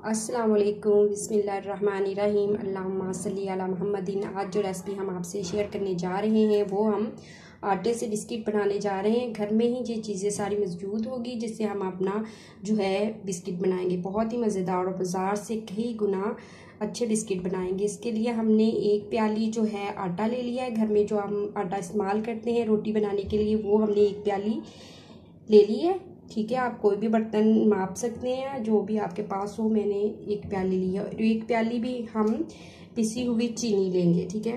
अस्सलाम वालेकुम, बिस्मिल्लाहिर्रहमानिर्रहीम, अल्लाहुम्मा सल्ली अला मुहम्मदिन। आज जो रेसिपी हम आपसे शेयर करने जा रहे हैं वो हम आटे से बिस्किट बनाने जा रहे हैं। घर में ही ये चीज़ें सारी मौजूद होगी जिससे हम अपना जो है बिस्किट बनाएंगे। बहुत ही मज़ेदार और बाज़ार से कई गुना अच्छे बिस्किट बनाएंगे। इसके लिए हमने एक प्याली जो है आटा ले लिया है। घर में जो हम आटा इस्तेमाल करते हैं रोटी बनाने के लिए वो हमने एक प्याली ले ली है। ठीक है, आप कोई भी बर्तन माप सकते हैं जो भी आपके पास हो। मैंने एक प्याली ली है और एक प्याली भी हम पिसी हुई चीनी लेंगे। ठीक है,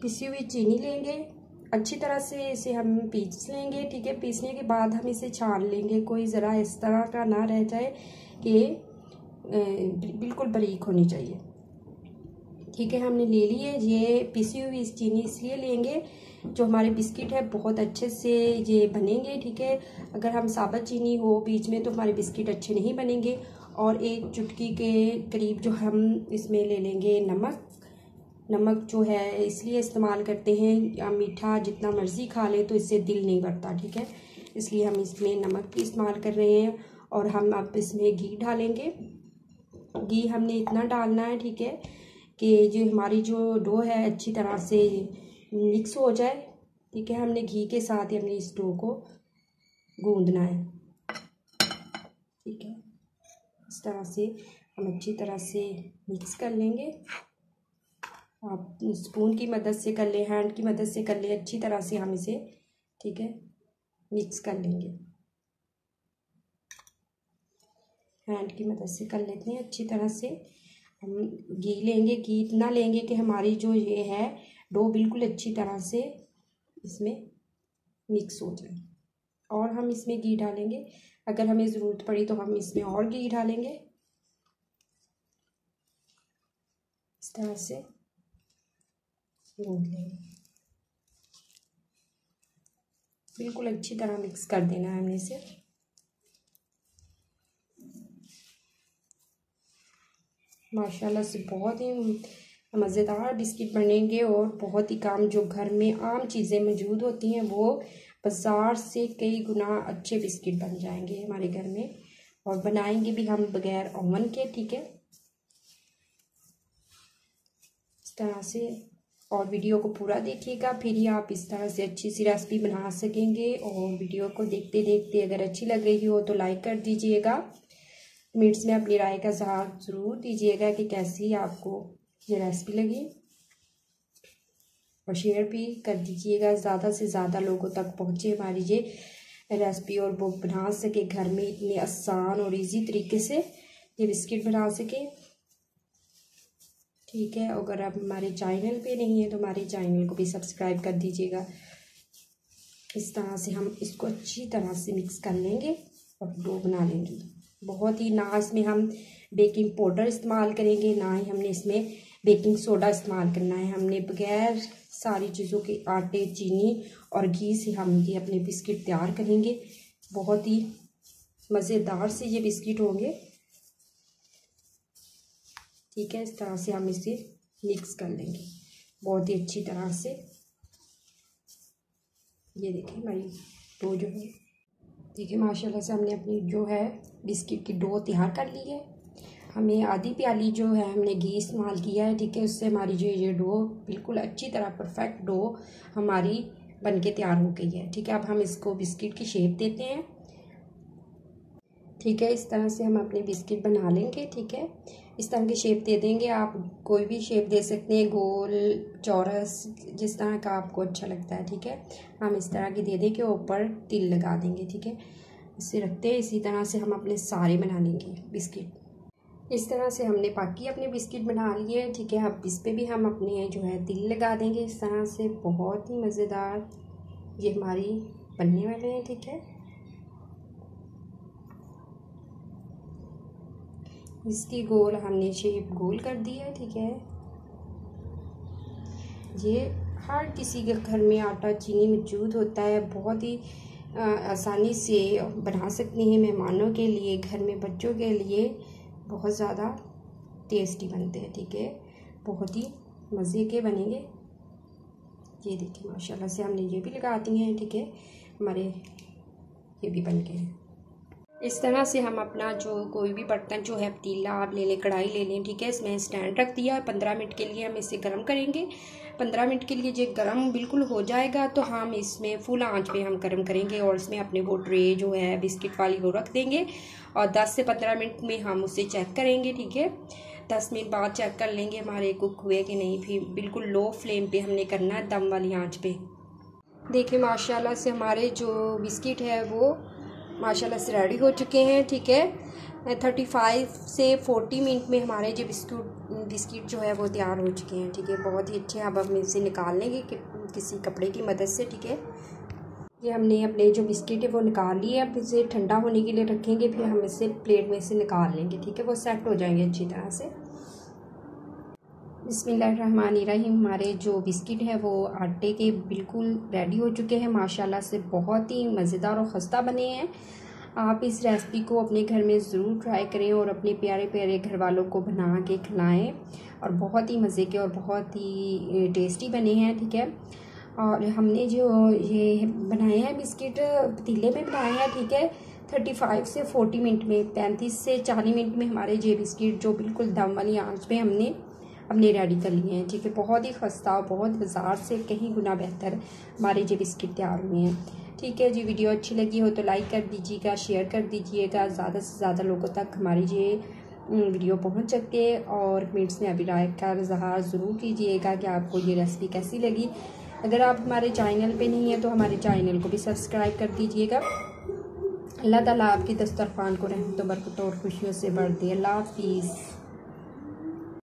पिसी हुई चीनी लेंगे, अच्छी तरह से इसे हम पीस लेंगे। ठीक है, पीसने के बाद हम इसे छान लेंगे। कोई ज़रा इस तरह का ना रह जाए कि बिल्कुल बारीक होनी चाहिए। ठीक है, हमने ले ली है। ये पिसी हुई चीनी इसलिए लेंगे जो हमारे बिस्किट है बहुत अच्छे से ये बनेंगे। ठीक है, अगर हम साबुत चीनी हो बीच में तो हमारे बिस्किट अच्छे नहीं बनेंगे। और एक चुटकी के करीब जो हम इसमें ले लेंगे नमक जो है इसलिए इस्तेमाल करते हैं, या मीठा जितना मर्ज़ी खा लें तो इससे दिल नहीं भरता। ठीक है, इसलिए हम इसमें नमक भी इस्तेमाल कर रहे हैं। और हम अब इसमें घी डालेंगे। घी हमने इतना डालना है, ठीक है, कि जो हमारी जो डो है अच्छी तरह से मिक्स हो जाए। ठीक है, हमने घी के साथ ही अपनी इस डो को गूंदना है। ठीक है, इस तरह से हम अच्छी तरह से मिक्स कर लेंगे। आप स्पून की मदद से कर लें, हैंड की मदद से कर लें, अच्छी तरह से हम इसे ठीक है मिक्स कर लेंगे। हैंड की मदद से कर लेते हैं अच्छी तरह से। हम घी लेंगे, घी इतना लेंगे कि हमारी जो ये है डो बिल्कुल अच्छी तरह से इसमें मिक्स हो जाए। और हम इसमें घी डालेंगे, अगर हमें ज़रूरत पड़ी तो हम इसमें और घी डालेंगे। इस तरह से गूंद लेंगे, बिल्कुल अच्छी तरह मिक्स कर देना है हमने इसे। माशाल्लाह से बहुत ही मज़ेदार बिस्किट बनेंगे और बहुत ही काम जो घर में आम चीज़ें मौजूद होती हैं वो बाज़ार से कई गुना अच्छे बिस्किट बन जाएंगे हमारे घर में। और बनाएंगे भी हम बगैर ओवन के। ठीक है, इस तरह से। और वीडियो को पूरा देखिएगा, फिर ही आप इस तरह से अच्छी सी रेसिपी बना सकेंगे। और वीडियो को देखते देखते अगर अच्छी लग रही हो तो लाइक कर दीजिएगा। कमेंट्स में अपनी राय का इज़हार ज़रूर दीजिएगा कि कैसी आपको ये रेसिपी लगी। और शेयर भी कर दीजिएगा, ज़्यादा से ज़्यादा लोगों तक पहुँचे हमारी ये रेसिपी और वो बना सके घर में इतने आसान और इजी तरीके से ये बिस्किट बना सके। ठीक है, अगर आप हमारे चैनल पे नहीं है तो हमारे चैनल को भी सब्सक्राइब कर दीजिएगा। इस तरह से हम इसको अच्छी तरह से मिक्स कर लेंगे और डो बना लेंगे। बहुत ही ना इसमें हम बेकिंग पाउडर इस्तेमाल करेंगे, ना ही हमने इसमें बेकिंग सोडा इस्तेमाल करना है। हमने बगैर सारी चीज़ों के आटे, चीनी और घी से हम ये अपने बिस्किट तैयार करेंगे। बहुत ही मज़ेदार से ये बिस्किट होंगे। ठीक है, इस तरह से हम इसे मिक्स कर लेंगे बहुत ही अच्छी तरह से। ये देखिए हमारी डो जो है, ठीक है, माशाल्लाह से हमने अपनी जो है बिस्किट की डो तैयार कर ली है। हमें आधी प्याली जो है हमने घी इस्तेमाल किया है। ठीक है, उससे हमारी जो ये डो बिल्कुल अच्छी तरह परफेक्ट डो हमारी बनके तैयार हो गई है। ठीक है, अब हम इसको बिस्किट की शेप देते हैं। ठीक है, इस तरह से हम अपने बिस्किट बना लेंगे। ठीक है, इस तरह की शेप दे देंगे। आप कोई भी शेप दे सकते हैं, गोल, चौरस, जिस तरह का आपको अच्छा लगता है। ठीक है, हम इस तरह की दे दें कि ऊपर तिल लगा देंगे। ठीक है, इसे रखते हैं। इसी तरह से हम अपने सारे बना लेंगे बिस्किट। इस तरह से हमने बाकी अपने बिस्किट बना लिए। ठीक है, अब इस पर भी हम अपने जो है तिल लगा देंगे इस तरह से। बहुत ही मज़ेदार ये हमारी बनने वाले हैं। ठीक है, इसकी गोल हमने शेप गोल कर दी है। ठीक है, ये हर किसी के घर में आटा चीनी मौजूद होता है, बहुत ही आसानी से बना सकते हैं। मेहमानों के लिए, घर में बच्चों के लिए बहुत ज़्यादा टेस्टी बनते हैं। ठीक है, बहुत ही मज़े के बनेंगे। ये देखिए माशाल्लाह से हमने ये भी लगा दी हैं। ठीक है, हमारे ये भी बन गए हैं। इस तरह से हम अपना जो कोई भी बर्तन जो है, पतीला आप ले लें, कढ़ाई ले लें, ठीक है। इसमें स्टैंड रख दिया। 15 मिनट के लिए हम इसे गर्म करेंगे। 15 मिनट के लिए जब गर्म बिल्कुल हो जाएगा तो हम इसमें फुल आंच पे हम गर्म करेंगे और इसमें अपने वो ट्रे जो है बिस्किट वाली वो रख देंगे और 10 से 15 मिनट में हम उसे चेक करेंगे, ठीक है। 10 मिनट बाद चेक कर लेंगे हमारे कुक हुए कि नहीं। फिर बिल्कुल लो फ्लेम पे हमने करना है, दम वाली आंच पे। देखिए माशाल्लाह से हमारे जो बिस्किट है वो माशाल्लाह से रेडी हो चुके हैं, ठीक है। 35 से 40 मिनट में हमारे जो बिस्किट जो है वो तैयार हो चुके हैं, ठीक है। बहुत ही अच्छे। अब हम इसे निकाल लेंगे किसी कपड़े की मदद से, ठीक है। ये हमने अपने जो बिस्किट है वो निकाल लिए। अब इसे ठंडा होने के लिए रखेंगे, फिर हम इसे प्लेट में से निकाल लेंगे, ठीक है। वो सेट हो जाएंगे अच्छी तरह से। बिस्मिल्लाहिर्रहमानिर्रहीम। हमारे जो बिस्किट है वो आटे के बिल्कुल रेडी हो चुके हैं। माशाल्लाह से बहुत ही मज़ेदार और ख़स्ता बने हैं। आप इस रेसिपी को अपने घर में ज़रूर ट्राई करें और अपने प्यारे प्यारे घर वालों को बना के खिलाएं। और बहुत ही मज़े के और बहुत ही टेस्टी बने हैं, ठीक है। और हमने जो ये बनाए हैं बिस्किट पतीले में बनाए हैं, ठीक है। 35 से 40 मिनट में, 35 से 40 मिनट में हमारे ये बिस्किट जो बिल्कुल दम वाली आंच पे हमने अपने रेडी कर लिए हैं, ठीक है। बहुत ही खस्ता, बहुत बाज़ार से कहीं गुना बेहतर हमारे ये बिस्किट तैयार हुए हैं, ठीक है जी। वीडियो अच्छी लगी हो तो लाइक कर दीजिएगा, शेयर कर दीजिएगा, ज़्यादा से ज़्यादा लोगों तक हमारी ये वीडियो पहुंच सके। और कमेंट्स में अभी राय का इज़हार ज़रूर कीजिएगा कि आपको ये रेसिपी कैसी लगी। अगर आप हमारे चैनल पे नहीं हैं तो हमारे चैनल को भी सब्सक्राइब कर दीजिएगा। अल्लाह ताला आपकी दस्तरखान को रहमत व बरकत और खुशियों से भर दे। अल्लाह हाफिज़।